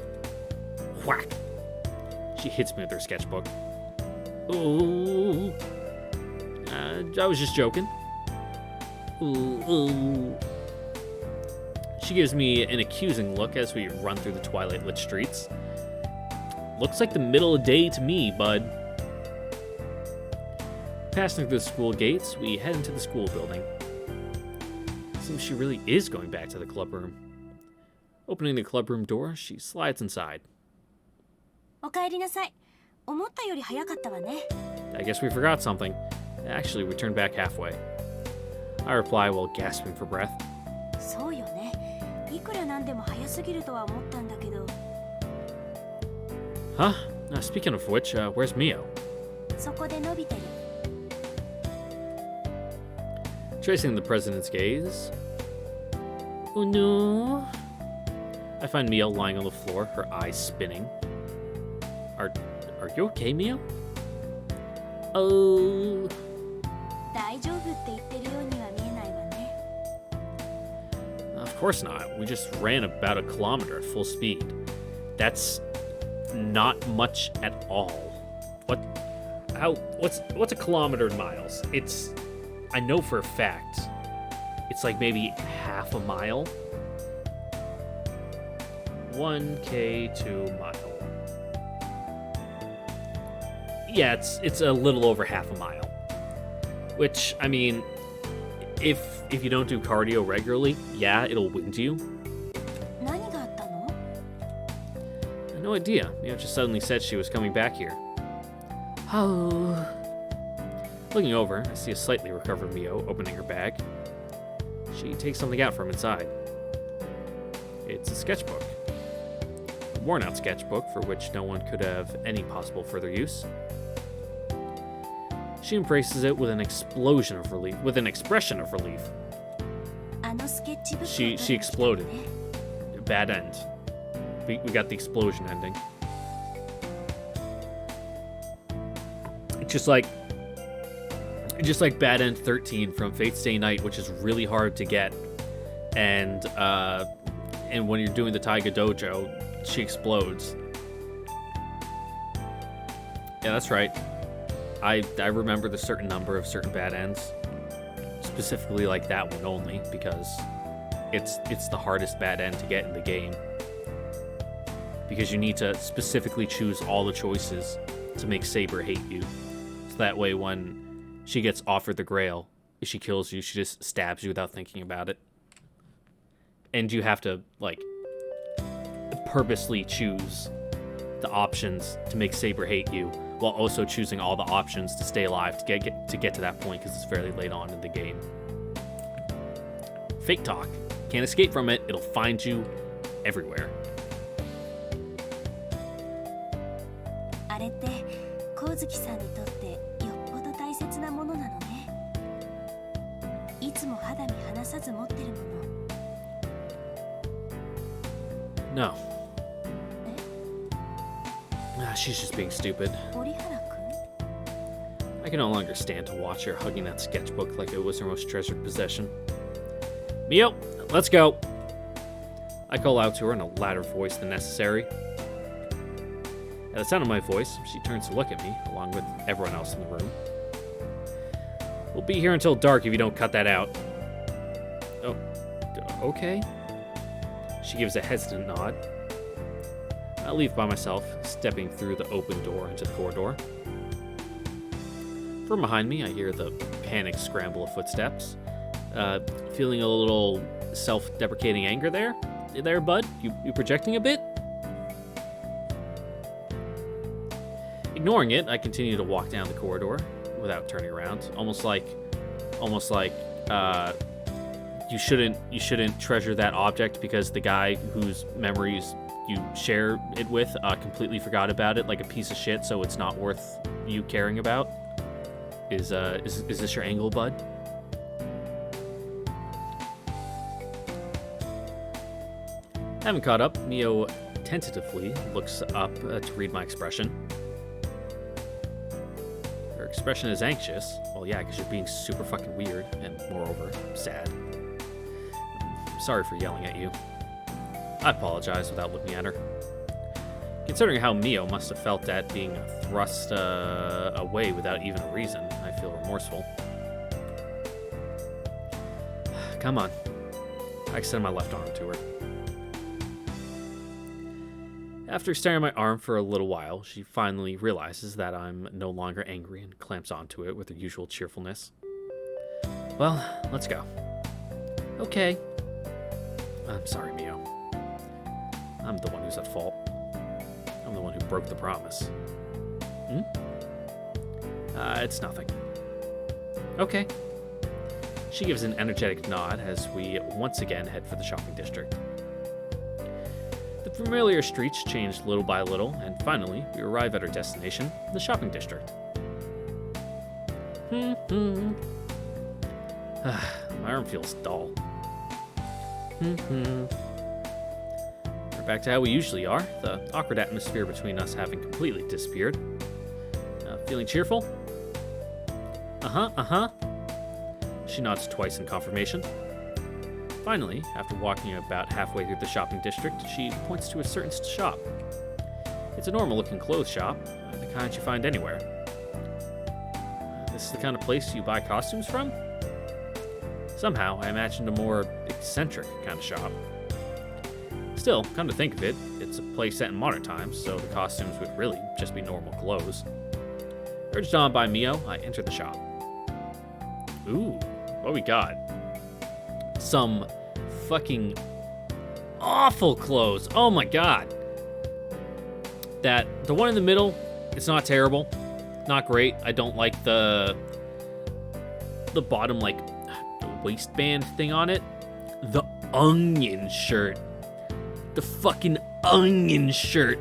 Whack. She hits me with her sketchbook. Ooh. I was just joking. Ooh. She gives me an accusing look as we run through the twilight-lit streets. Looks like the middle of the day to me, bud. Passing through the school gates, we head into the school building. Seems she really is going back to the club room. Opening the club room door, she slides inside. おかえりなさい。思ったより早かったわね。I guess we forgot something. Actually, we turned back halfway. I reply while gasping for breath. そうよね。いくらなんでも早すぎるとは思ったんだけど。Huh? Speaking of which, where's Mio? そこで伸びてる。Tracing the president's gaze. Oh no. I find Mio lying on the floor, her eyes spinning. Are you okay, Mio? Oh. 大丈夫って言ってるようには見えないわね。Of course not. We just ran about a kilometer at full speed. That's not much at all. What's a kilometer in miles? I know for a fact, it's like maybe half a mile. 1K to mile. Yeah, it's a little over half a mile. Which, I mean, if you don't do cardio regularly, yeah, it'll wind you. 何があったの? I had no idea. Mio just suddenly said she was coming back here. Oh. Looking over, I see a slightly recovered Mio opening her bag. She takes something out from inside. It's a sketchbook. A worn-out sketchbook for which no one could have any possible further use. She embraces it with an expression of relief. あのスケッチブックを She exploded. Bad end. We got the explosion ending. Just like Bad End 13 from Fate's Day Night, which is really hard to get, and when you're doing the Taiga Dojo, she explodes. Yeah, that's right. I remember the certain number of certain bad ends, specifically like that one only, because it's the hardest bad end to get in the game. Because you need to specifically choose all the choices to make Saber hate you. So that way when she gets offered the Grail, if she kills you, she just stabs you without thinking about it. And you have to, like, purposely choose the options to make Saber hate you, while also choosing all the options to stay alive to get to that point, because it's fairly late on in the game. Fake talk. Can't escape from it. It'll find you everywhere. あれって光月さんにとってよっぽど大切なものなのね。いつも肌身離さず持ってるもの。 No. She's just being stupid. 折原くん? I can no longer stand to watch her hugging that sketchbook like it was her most treasured possession. Mio, let's go. I call out to her in a louder voice than necessary. At the sound of my voice, she turns to look at me, along with everyone else in the room. We'll be here until dark if you don't cut that out. Oh, okay. She gives a hesitant nod. I leave by myself, stepping through the open door into the corridor. From behind me, I hear the panicked scramble of footsteps. Feeling a little self-deprecating anger there? There, bud? You projecting a bit? Ignoring it, I continue to walk down the corridor without turning around, almost like you shouldn't treasure that object because the guy whose memories you share it with completely forgot about it like a piece of shit, so it's not worth you caring about. Is this your angle, bud? Having caught up, Mio tentatively looks up to read my expression. Her expression is anxious. Well, yeah, because you're being super fucking weird, and moreover, sad. I'm sorry for yelling at you. I apologize without looking at her. Considering how Mio must have felt at being thrust away without even a reason, I feel remorseful. Come on. I extend my left arm to her. After staring at my arm for a little while, she finally realizes that I'm no longer angry and clamps onto it with her usual cheerfulness. Well, let's go. Okay. I'm sorry, Mio. I'm the one who's at fault. I'm the one who broke the promise. It's nothing. Okay. She gives an energetic nod as we once again head for the shopping district. The familiar streets change little by little, and finally, we arrive at our destination, the shopping district. My arm feels dull. We're back to how we usually are, the awkward atmosphere between us having completely disappeared. Feeling cheerful? She nods twice in confirmation. Finally, after walking about halfway through the shopping district, she points to a certain shop. It's a normal-looking clothes shop, the kind you find anywhere. This is the kind of place you buy costumes from? Somehow, I imagined a more eccentric kind of shop. Still, come to think of it, it's a place set in modern times, so the costumes would really just be normal clothes. Urged on by Mio, I entered the shop. Ooh, what we got? Some fucking awful clothes. Oh my god. The one in the middle, it's not terrible. Not great. I don't like the bottom, like, waistband thing on it. The onion shirt. The fucking onion shirt.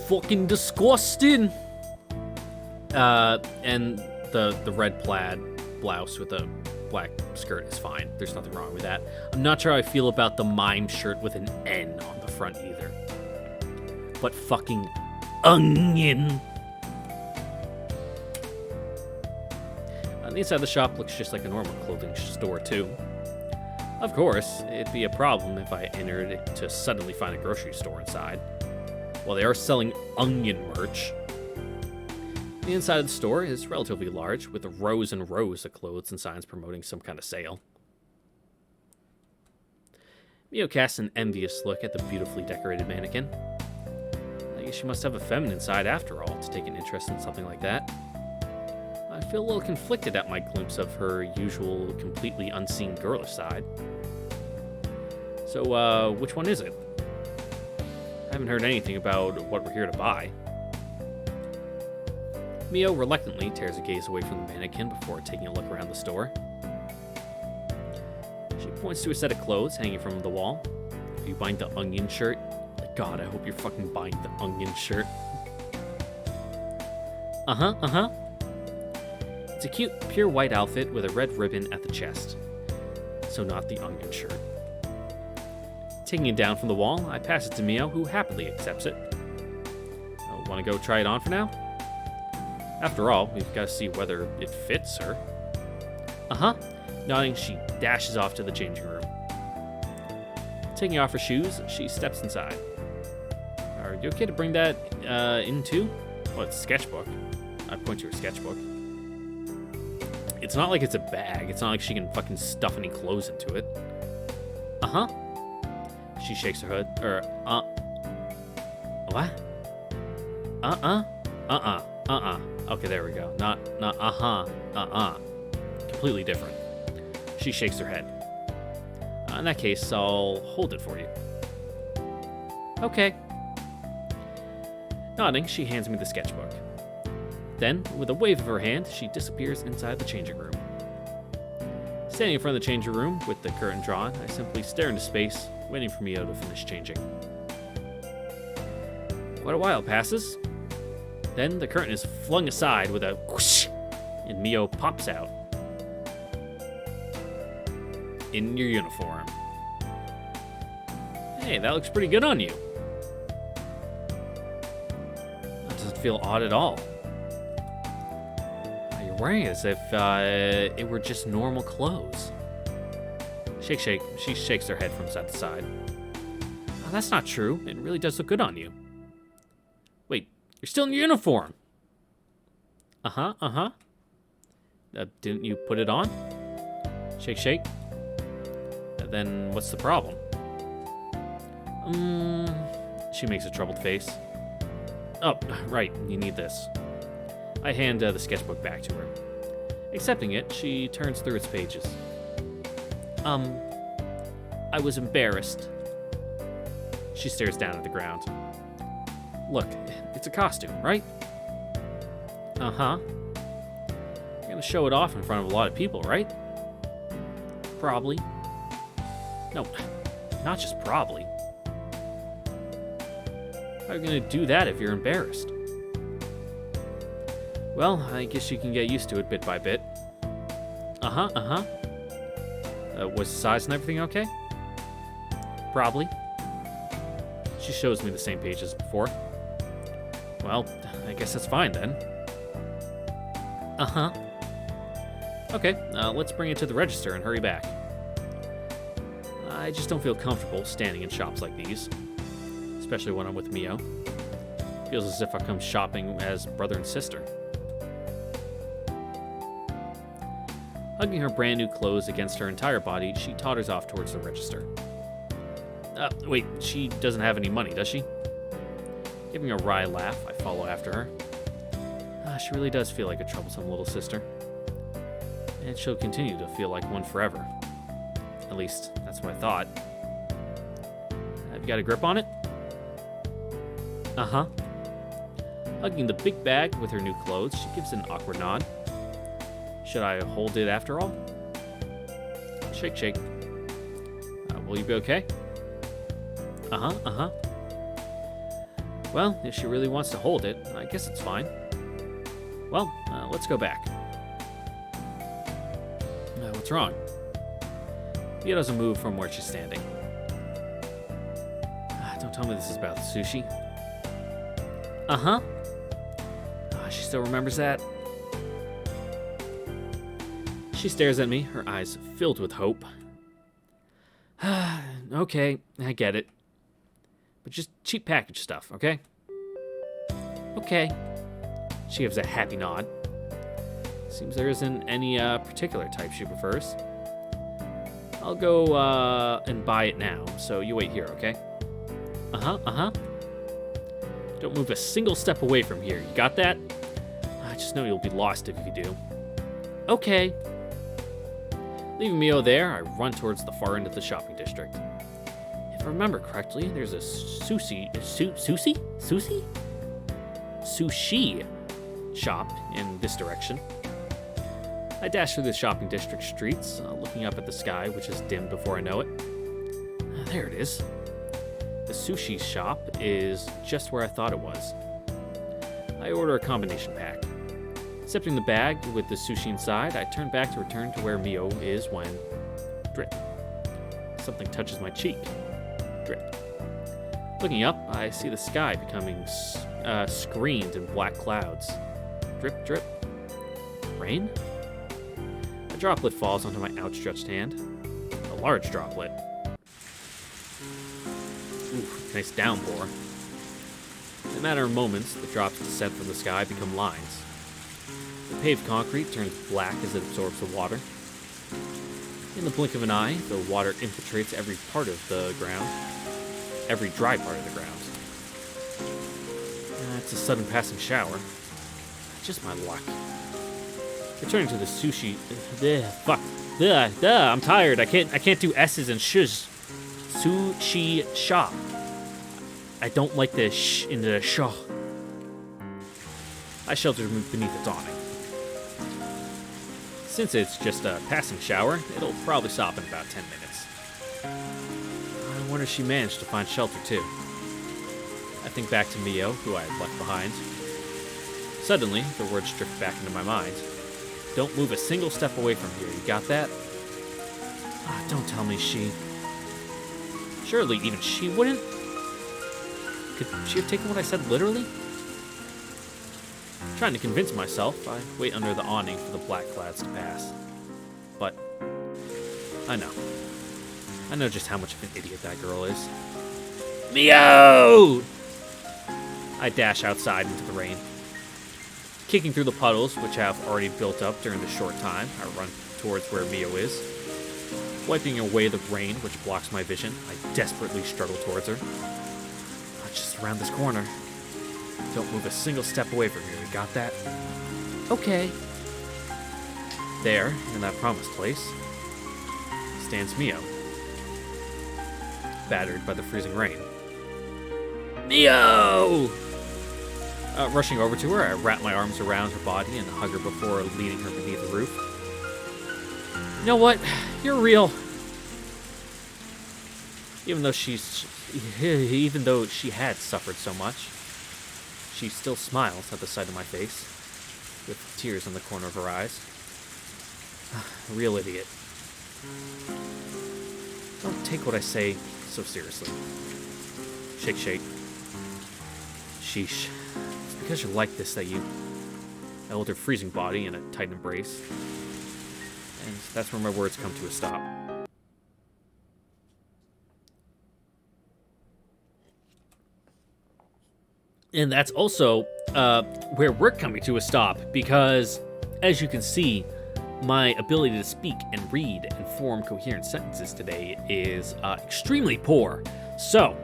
Fucking disgusting. And the red plaid blouse with a black skirt is fine. There's nothing wrong with that. I'm not sure how I feel about the mime shirt with an N on the front either. But fucking onion. The inside of the shop looks just like a normal clothing store too. Of course, it'd be a problem if I entered it to suddenly find a grocery store inside. While they are selling onion merch. The inside of the store is relatively large, with rows and rows of clothes and signs promoting some kind of sale. Mio casts an envious look at the beautifully decorated mannequin. I guess she must have a feminine side after all to take an interest in something like that. I feel a little conflicted at my glimpse of her usual, completely unseen girlish side. So, which one is it? I haven't heard anything about what we're here to buy. Mio reluctantly tears a gaze away from the mannequin before taking a look around the store. She points to a set of clothes hanging from the wall. Are you buying the onion shirt? God, I hope you're fucking buying the onion shirt. Uh-huh. It's a cute, pure white outfit with a red ribbon at the chest. So not the onion shirt. Taking it down from the wall, I pass it to Mio, who happily accepts it. Want to go try it on for now? After all, we've got to see whether it fits her. Uh-huh. Nodding, she dashes off to the changing room. Taking off her shoes, she steps inside. Are you okay to bring that in too? Oh, it's a sketchbook. I point to her sketchbook. It's not like it's a bag. It's not like she can fucking stuff any clothes into it. Uh-huh. She shakes her head. What? Okay, there we go. Not Completely different. She shakes her head. In that case, I'll hold it for you. Okay. Nodding, she hands me the sketchbook. Then, with a wave of her hand, she disappears inside the changing room. Standing in front of the changing room, with the curtain drawn, I simply stare into space, waiting for Mio to finish changing. Quite a while passes. Then the curtain is flung aside with a whoosh, and Mio pops out. In your uniform. Hey, that looks pretty good on you. That doesn't feel odd at all. You're wearing it as if it were just normal clothes. Shake, shake. She shakes her head from side to side. Oh, that's not true. It really does look good on you. Wait, you're still in your uniform. Uh-huh. Didn't you put it on? Shake, shake. Then what's the problem? She makes a troubled face. Oh, right, you need this. I hand the sketchbook back to her. Accepting it, she turns through its pages. I was embarrassed. She stares down at the ground. Look, it's a costume, right? Uh-huh. You're gonna show it off in front of a lot of people, right? Probably. No, not just probably. How are you going to do that if you're embarrassed? Well, I guess you can get used to it bit by bit. Was the size and everything okay? Probably. She shows me the same page as before. Well, I guess that's fine then. Okay, let's bring it to the register and hurry back. I just don't feel comfortable standing in shops like these, especially when I'm with Mio. Feels as if I come shopping as brother and sister. Hugging her brand new clothes against her entire body, she totters off towards the register. Wait, she doesn't have any money, does she? Giving a wry laugh, I follow after her. She really does feel like a troublesome little sister. And she'll continue to feel like one forever. At least, that's what I thought. Have you got a grip on it? Uh-huh. Hugging the big bag with her new clothes, she gives an awkward nod. Should I hold it after all? Shake, shake. Will you be okay? Uh-huh, uh-huh. Well, if she really wants to hold it, I guess it's fine. Well, let's go back. What's wrong? Mio doesn't move from where she's standing. Don't tell me this is about the sushi. Uh-huh. She still remembers that. She stares at me, her eyes filled with hope. Okay, I get it. But just cheap package stuff, okay? Okay. She gives a happy nod. Seems there isn't any particular type she prefers. I'll go and buy it now, so you wait here, okay? Uh-huh, uh-huh. Don't move a single step away from here, you got that? I just know you'll be lost if you do. Okay. Leaving Mio there, I run towards the far end of the shopping district. If I remember correctly, there's a sushi shop in this direction. I dash through the shopping district streets, looking up at the sky, which is dim before I know it. There it is. The sushi shop is just where I thought it was. I order a combination pack. Accepting the bag with the sushi inside, I turn back to return to where Mio is when... drip. Something touches my cheek. Drip. Looking up, I see the sky becoming screened in black clouds. Drip, drip. Rain? A droplet falls onto my outstretched hand. A large droplet. Ooh, nice downpour. In a matter of moments, the drops descend from the sky become lines. The paved concrete turns black as it absorbs the water. In the blink of an eye, the water infiltrates every part of the ground. Every dry part of the ground. It's a sudden passing shower. Just my luck. Returning to the sushi... fuck. I'm tired. I can't do S's and sh's. Sushi shop. I don't like the sh in the sh. I shelter beneath the awning. Since it's just a passing shower, it'll probably stop in about 10 minutes. I wonder if she managed to find shelter too. I think back to Mio, who I had left behind. Suddenly, the words drift back into my mind. Don't move a single step away from here, you got that? Don't tell me she... Surely even she wouldn't? Could she have taken what I said literally? Trying to convince myself, I wait under the awning for the black clouds to pass. But I know just how much of an idiot that girl is. Mio! I dash outside into the rain. Kicking through the puddles, which have already built up during the short time, I run towards where Mio is. Wiping away the rain, which blocks my vision, I desperately struggle towards her. Just around this corner. Don't move a single step away from here, you got that? Okay. There, in that promised place, stands Mio. Battered by the freezing rain. Mio! Rushing over to her, I wrap my arms around her body and hug her before leading her beneath the roof. You know what? You're real. Even though she had suffered so much, she still smiles at the sight of my face, with tears in the corner of her eyes. Real idiot. Don't take what I say so seriously. Shake, shake. Sheesh. It's because you're like this that I hold her freezing body in a tight embrace. And that's where my words come to a stop. And that's also where we're coming to a stop, because, as you can see, my ability to speak and read and form coherent sentences today is extremely poor. So,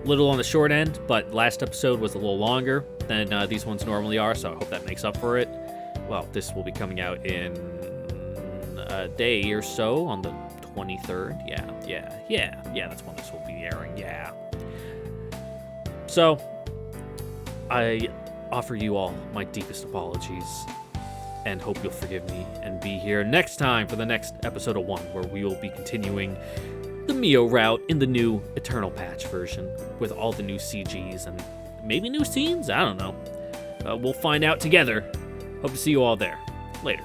little on the short end, but last episode was a little longer than these ones normally are, so I hope that makes up for it. Well, this will be coming out in a day or so on the 23rd. Yeah, that's when this will be airing, yeah. So, I offer you all my deepest apologies and hope you'll forgive me and be here next time for the next episode of 1, where we will be continuing the Mio Route in the new Eternal Patch version with all the new CGs and maybe new scenes? I don't know. We'll find out together. Hope to see you all there. Later.